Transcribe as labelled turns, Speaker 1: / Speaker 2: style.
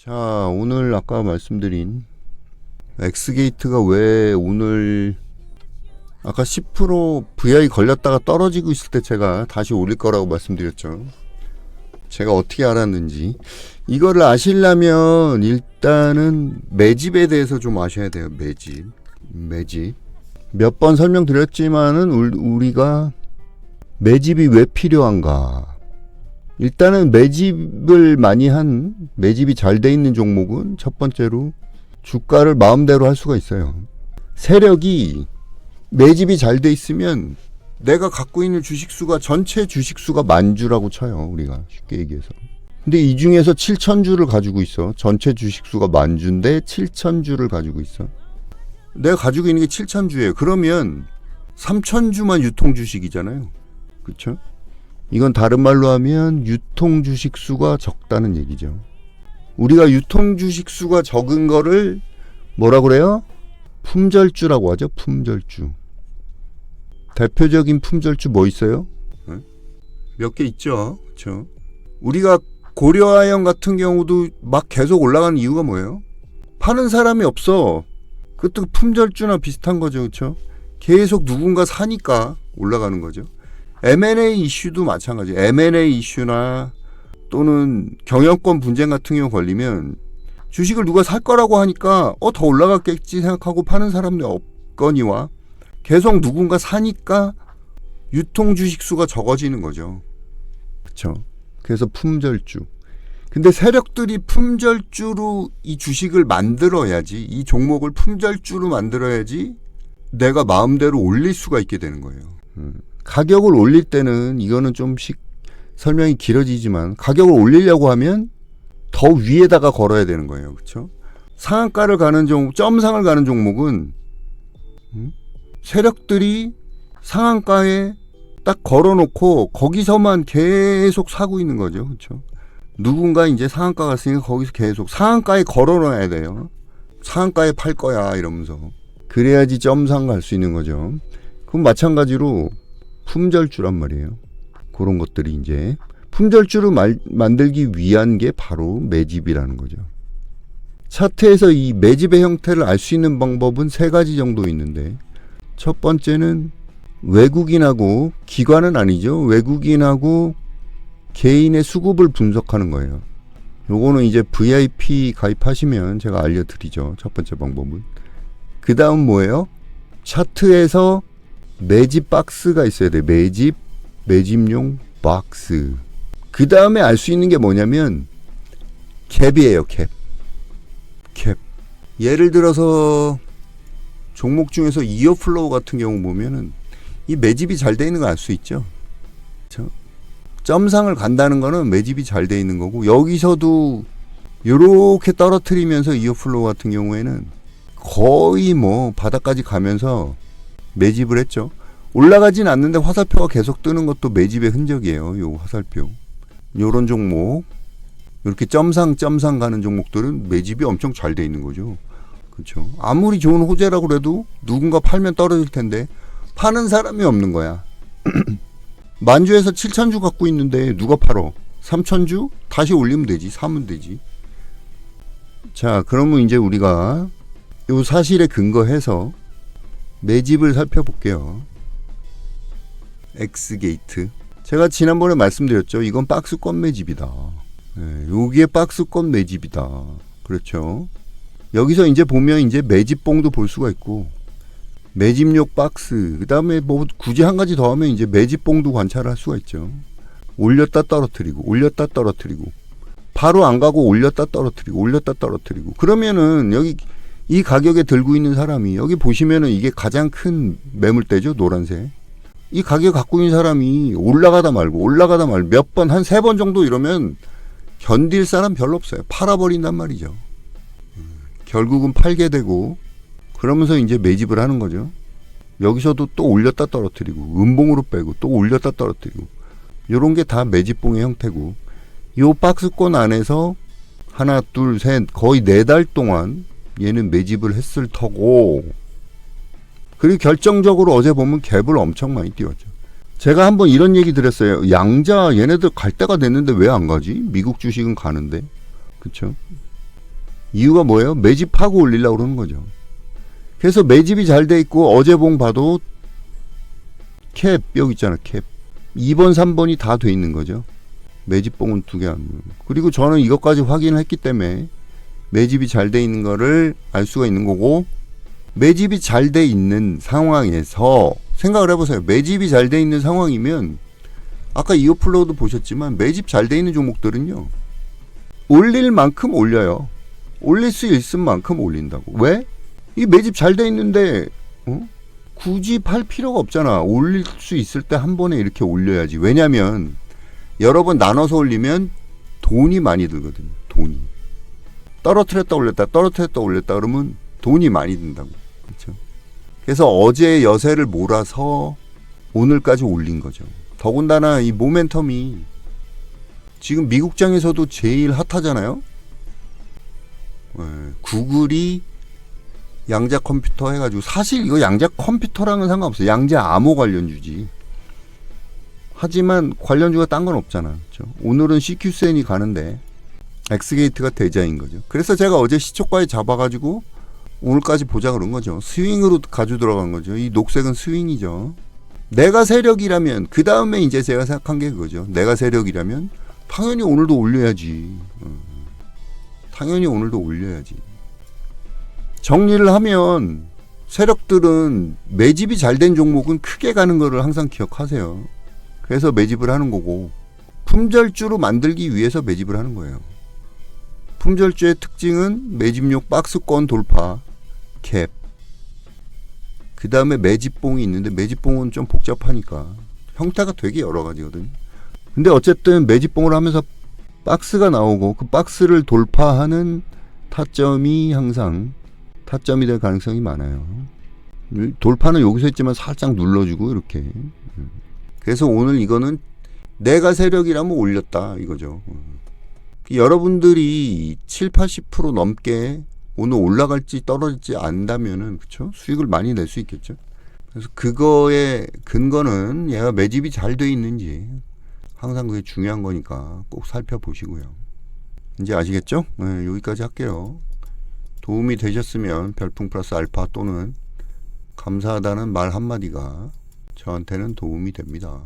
Speaker 1: 자, 오늘 아까 말씀드린 엑스게이트가 왜 오늘 아까 10% VI 걸렸다가 떨어지고 있을 때 제가 다시 올릴 거라고 말씀드렸죠. 제가 어떻게 알았는지 이거를 아시려면 일단은 매집에 대해서 좀 아셔야 돼요. 매집 몇 번 설명드렸지만은 우리가 매집이 왜 필요한가. 일단은 매집을 많이 한, 매집이 잘 돼 있는 종목은 첫 번째로 주가를 마음대로 할 수가 있어요. 세력이 매집이 잘 돼 있으면 내가 갖고 있는 주식수가 전체 주식수가 만주라고 쳐요. 우리가 쉽게 얘기해서. 근데 이 중에서 7,000주를 가지고 있어. 전체 주식수가 만주인데 7,000주를 가지고 있어. 내가 가지고 있는 게 7,000주예요. 그러면 3,000주만 유통주식이잖아요. 그렇죠? 이건 다른 말로 하면 유통주식 수가 적다는 얘기죠. 우리가 유통주식 수가 적은 거를 뭐라 그래요? 품절주라고 하죠. 품절주. 대표적인 품절주 뭐 있어요? 몇 개 있죠. 그렇죠? 우리가 고려아연 같은 경우도 막 계속 올라가는 이유가 뭐예요? 파는 사람이 없어. 그것도 품절주나 비슷한 거죠. 그렇죠? 계속 누군가 사니까 올라가는 거죠. M&A 이슈도 마찬가지. M&A 이슈나 또는 경영권 분쟁 같은 경우 걸리면 주식을 누가 살 거라고 하니까 더 올라갔겠지 생각하고 파는 사람들이 없거니와 계속 누군가 사니까 유통 주식 수가 적어지는 거죠. 그렇죠? 그래서 품절주. 근데 세력들이 품절주로 이 주식을 만들어야지, 이 종목을 품절주로 만들어야지 내가 마음대로 올릴 수가 있게 되는 거예요. 가격을 올릴 때는 이거는 좀씩 설명이 길어지지만 가격을 올리려고 하면 더 위에다가 걸어야 되는 거예요. 그렇죠? 상한가를 가는 종목, 점상을 가는 종목은 세력들이 상한가에 딱 걸어놓고 거기서만 계속 사고 있는 거죠. 그렇죠? 누군가 이제 상한가 갔으니까 거기서 계속 상한가에 걸어놔야 돼요. 상한가에 팔 거야 이러면서. 그래야지 점상 갈 수 있는 거죠. 그럼 마찬가지로 품절주란 말이에요. 그런 것들이 이제 품절주를 만들기 위한 게 바로 매집이라는 거죠. 차트에서 이 매집의 형태를 알 수 있는 방법은 세 가지 정도 있는데, 첫 번째는 외국인하고, 기관은 아니죠. 외국인하고 개인의 수급을 분석하는 거예요. 요거는 이제 VIP 가입하시면 제가 알려드리죠. 첫 번째 방법은. 그 다음 뭐예요? 차트에서 매집 박스가 있어야 돼. 매집용 박스. 그 다음에 알 수 있는 게 뭐냐면 캡이에요. 캡. 예를 들어서 종목 중에서 이어플로우 같은 경우 보면은 이 매집이 잘 돼 있는 거 알 수 있죠. 그렇죠? 점상을 간다는 거는 매집이 잘 돼 있는 거고, 여기서도 요렇게 떨어뜨리면서 이어플로우 같은 경우에는 거의 뭐 바닥까지 가면서 매집을 했죠. 올라가진 않는데 화살표가 계속 뜨는 것도 매집의 흔적이에요. 요 화살표. 요런 종목, 이렇게 점상 가는 종목들은 매집이 엄청 잘 돼 있는 거죠. 그렇죠. 아무리 좋은 호재라고 그래도 누군가 팔면 떨어질 텐데 파는 사람이 없는 거야. 만주에서 7,000주 갖고 있는데 누가 팔어? 3,000주? 다시 올리면 되지. 사면 되지. 자, 그러면 이제 우리가 요 사실에 근거해서 매집을 살펴볼게요. 엑스게이트. 제가 지난번에 말씀드렸죠. 이건 박스권 매집이다. 네, 여기에 박스권 매집이다. 그렇죠. 여기서 이제 보면 이제 매집봉도 볼 수가 있고, 매집용 박스, 그 다음에 뭐 굳이 한 가지 더 하면 이제 매집봉도 관찰할 수가 있죠. 올렸다 떨어뜨리고, 바로 안 가고 올렸다 떨어뜨리고. 그러면은 여기 이 가격에 들고 있는 사람이, 여기 보시면은 이게 가장 큰 매물대죠. 노란색. 이 가격 갖고 있는 사람이 올라가다 말고 몇 번, 한 3번 정도 이러면 견딜 사람 별로 없어요. 팔아버린단 말이죠. 결국은 팔게 되고, 그러면서 이제 매집을 하는 거죠. 여기서도 또 올렸다 떨어뜨리고, 음봉으로 빼고, 또 올렸다 떨어뜨리고, 요런 게 다 매집봉의 형태고, 요 박스권 안에서 하나, 둘, 셋, 거의 4달 동안 얘는 매집을 했을 터고, 그리고 결정적으로 어제 보면 갭을 엄청 많이 띄웠죠. 제가 한번 이런 얘기 드렸어요. 양자 얘네들 갈 때가 됐는데 왜 안 가지? 미국 주식은 가는데. 그쵸? 이유가 뭐예요? 매집하고 올리려고 그러는 거죠. 그래서 매집이 잘 돼 있고 어제 봉 봐도 캡 여기 있잖아. 캡 2번 3번이 다 돼 있는 거죠. 매집봉은 2개 안. 그리고 저는 이것까지 확인을 했기 때문에 매집이 잘 돼 있는 거를 알 수가 있는 거고, 매집이 잘 돼 있는 상황에서 생각을 해보세요. 매집이 잘 돼 있는 상황이면 아까 이어플로우도 보셨지만 매집 잘 돼 있는 종목들은요 올릴 만큼 올려요. 올릴 수 있을 만큼 올린다고. 왜? 이 매집 잘 돼 있는데 굳이 팔 필요가 없잖아. 올릴 수 있을 때 한 번에 이렇게 올려야지. 왜냐면 여러 번 나눠서 올리면 돈이 많이 들거든요. 돈이 떨어뜨렸다 올렸다 떨어뜨렸다 올렸다 그러면 돈이 많이 든다고. 그렇죠? 그래서 어제 여세를 몰아서 오늘까지 올린 거죠. 더군다나 이 모멘텀이 지금 미국장에서도 제일 핫하잖아요. 구글이 양자 컴퓨터 해가지고, 사실 이거 양자 컴퓨터랑은 상관없어요. 양자 암호 관련주지. 하지만 관련주가 딴 건 없잖아. 그렇죠? 오늘은 CQCN이 가는데 엑스게이트가 대자인 거죠. 그래서 제가 어제 시초가에 잡아가지고 오늘까지 보자 그런 거죠. 스윙으로 가지고 들어간 거죠. 이 녹색은 스윙이죠. 내가 세력이라면, 그 다음에 이제 제가 생각한 게 그거죠. 내가 세력이라면 당연히 오늘도 올려야지. 당연히 오늘도 올려야지. 정리를 하면 세력들은 매집이 잘 된 종목은 크게 가는 거를 항상 기억하세요. 그래서 매집을 하는 거고, 품절주로 만들기 위해서 매집을 하는 거예요. 품절주의 특징은 매집용 박스권 돌파, 캡. 그 다음에 매집봉이 있는데 매집봉은 좀 복잡하니까 형태가 되게 여러 가지거든요. 근데 어쨌든 매집봉을 하면서 박스가 나오고 그 박스를 돌파하는 타점이 항상 타점이 될 가능성이 많아요. 돌파는 여기서 했지만 살짝 눌러주고 이렇게. 그래서 오늘 이거는 내가 세력이라면 올렸다 이거죠. 여러분들이 7, 80% 넘게 오늘 올라갈지 떨어질지 안다면은, 그쵸? 수익을 많이 낼 수 있겠죠. 그래서 그거의 근거는 얘가 매집이 잘 돼 있는지, 항상 그게 중요한 거니까 꼭 살펴보시고요. 이제 아시겠죠? 네, 여기까지 할게요. 도움이 되셨으면 별풍 플러스 알파 또는 감사하다는 말 한마디가 저한테는 도움이 됩니다.